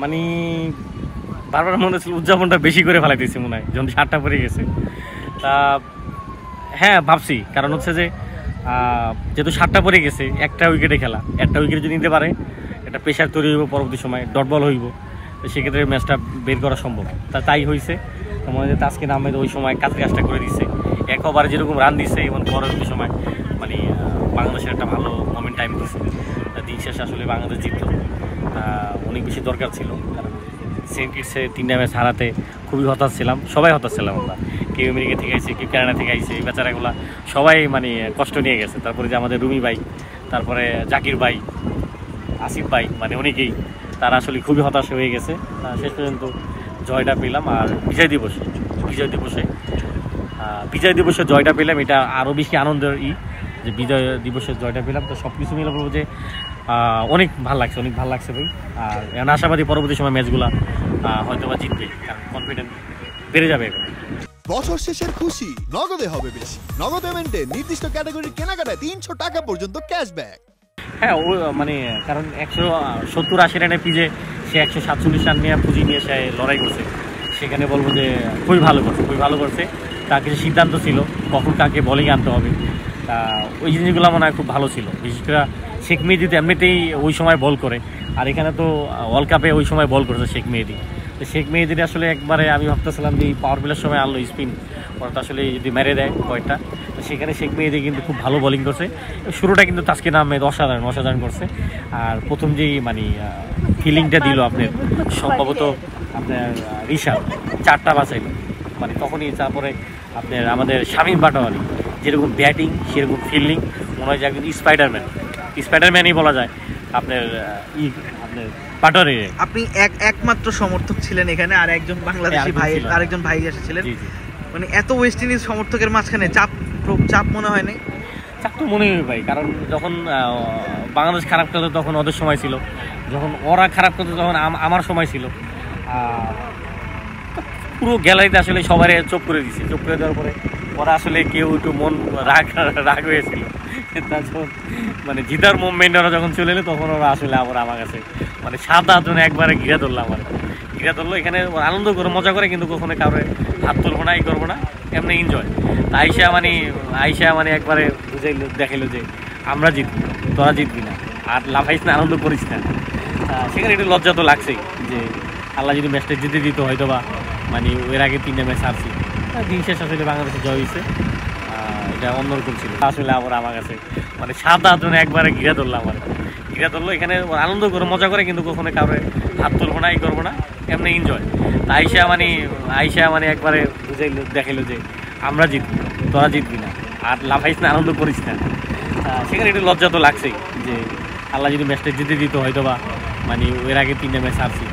মানে বারবার মনে হচ্ছিল উদযাপনটা বেশি করে ফেলাইতেছি মনে হয় যখন 7টা পড়ে গেছে। তা হ্যাঁ ভাবছি, কারণ হচ্ছে যে যেহেতু 7টা পড়ে গেছে, একটা উইকেটে খেলা, একটা উইকেট যদি নিতে পারে একটা প্রেশার তৈরি হইব, পরবর্তী সময় ডট বল হইব, তো সেক্ষেত্রে ম্যাচটা বের করা সম্ভব। তাই হয়েছে। মনে হয় যে তাসকিন আহমেদ ওই সময় কাজটা করে দিচ্ছে, এক ওভারে যেরকম রান দিচ্ছে এবং পরবর্তী সময় মানে বাংলাদেশের একটা ভালো মোমেন্ট টাইম দিচ্ছে। দিন শেষে আসলে বাংলাদেশ জিতল, অনেক বেশি দরকার ছিল। কারণ সেন্ট কিটসে 3টা ম্যাচ হারাতে খুবই হতাশ ছিলাম, সবাই হতাশ ছিলাম আমরা। কেউ আমেরিকা থেকে আইছে, কেউ কানাডা থেকে আইছে, এই বেচারাগুলো সবাই মানে কষ্ট নিয়ে গেছে। তারপরে যে আমাদের রুমি ভাই, তারপরে জাকির ভাই, আসিফ ভাই, মানে অনেকেই তারা আসলে খুবই হতাশ হয়ে গেছে। শেষ পর্যন্ত জয়টা পেলাম। আর বিজয় দিবসে জয়টা পেলাম, এটা আরও বেশি আনন্দের যে বিজয় দিবসের জয়টা পেলাম। তো সব কিছু মিলে বলবো যে অনেক ভালো লাগছে ভাই। আর এখন আশাবাদী পরবর্তী সময় ম্যাচগুলো হয়তো বা জিতবে, কারণ কনফিডেন্স বেড়ে যাবে। বছর শেষের খুশি নগদে হবে বেশি। নগদ পেমেন্টে নির্দিষ্ট ক্যাটাগরির কেনাকাটায় 300 টাকা পর্যন্ত ক্যাশব্যাক। হ্যাঁ, ও মানে কারণ 170-80 রানের পিজে সে 147 রান নিয়ে পুঁজি নিয়ে সে লড়াই করছে। সেখানে বলবো যে খুবই ভালো করছে। তার কিছু সিদ্ধান্ত ছিল কখন কাকে বোলিং আনতে হবে, তা ওই জিনিসগুলো মনে হয় খুব ভালো ছিল। বিশেষ করে শেখ মেহেদী তো এমনিতেই ওই সময় বল করে, আর এখানে তো ওয়ার্ল্ড কাপে ওই সময় বল করেছে শেখ মেহেদী। তো শেখ মেহেদীর আসলে একবারে আমি ভাবতেছিলাম যে এই পাওয়ার প্লের সময় আনলো স্পিন, ওরা তো আসলে যদি মেরে দেয় কয়েকটা, তো সেখানে শেখ মেহেদী কিন্তু খুব ভালো বোলিং করছে। শুরুটা কিন্তু তাসকিন আহমেদ অসাধারণ করছে। আর প্রথম যেই মানে ফিলিংটা দিল আপনার, সম্ভবত আপনার ঋষাদ 4টা বাঁচাইল, মানে তখনই। তারপরে আপনার আমাদের শামীম পাটোয়ারি যেরকম ব্যাটিং সেরকম ফিল্ডিং, মনে হয় যে একজন স্পাইডারম্যানই বলা যায় আপনার পাটোয়ারি। আপনি একমাত্র সমর্থক ছিলেন এখানে, আর একজন বাংলাদেশি ভাই, আরেকজন ভাই এসেছিলেন। মানে এত ওয়েস্ট ইন্ডিজ সমর্থকের মাঝখানে চাপ মনে হয় নাই? চাপ তো মনে হয় ভাই, কারণ যখন বাংলাদেশ খারাপ করতো তখন ওদের সময় ছিল, যখন ওরা খারাপ করতো তখন আমার সময় ছিল। পুরো গ্যালারিতে আসলে সবাই চোখ করে দিছে। চোখ করে দেওয়ার পরে ওরা আসলে কেউ একটু মন রাগ হয়েছিল। তারপর মানে জিতার মুভমেন্ট ওরা যখন চলে এলো, তখন ওরা আসলে আবার আমার কাছে মানে 7-8 জন একবারে ঘিরে ধরলো। ঘিরে এখানে আনন্দ করে মজা করে, কিন্তু কখনো কারো হাত তুলবো না, করবো না, এমনি এনজয়। আইসা মানে একবারে বুঝাইলো, দেখাইলো যে আমরা জিতবি, তোরা জিতবি না, আর লাফাইস না, আনন্দ করিস না। সেখানে একটু লজ্জা তো লাগছেই যে আল্লাহ যদি ম্যাচটা জিতে দিত হয়তো বা, মানে এর আগে 3টা ম্যাচ হারছি। দিন শেষ আসলে বাংলাদেশে জয় হয়েছে, এটা অন্যরকম ছিল। আসলে আবার আমার কাছে মানে 7-8 জন একবারে ঘিরে ধরলো এখানে আনন্দ করে মজা করে, কিন্তু কখনো কারো হাত তুলবো না, করবো না, এমনি এনজয়। আইসা মানে একবারে বুঝাইলো, দেখাইলো যে আমরা জিতবি, তোরা জিতবি না, আর লাফাইস না, আনন্দ করিস না। সেখানে একটু লজ্জা তো লাগছেই যে আল্লাহ যদি ম্যাচটা জিতে দিত হয়তো বা, মানে এর আগে 3টা ম্যাচ হারছি।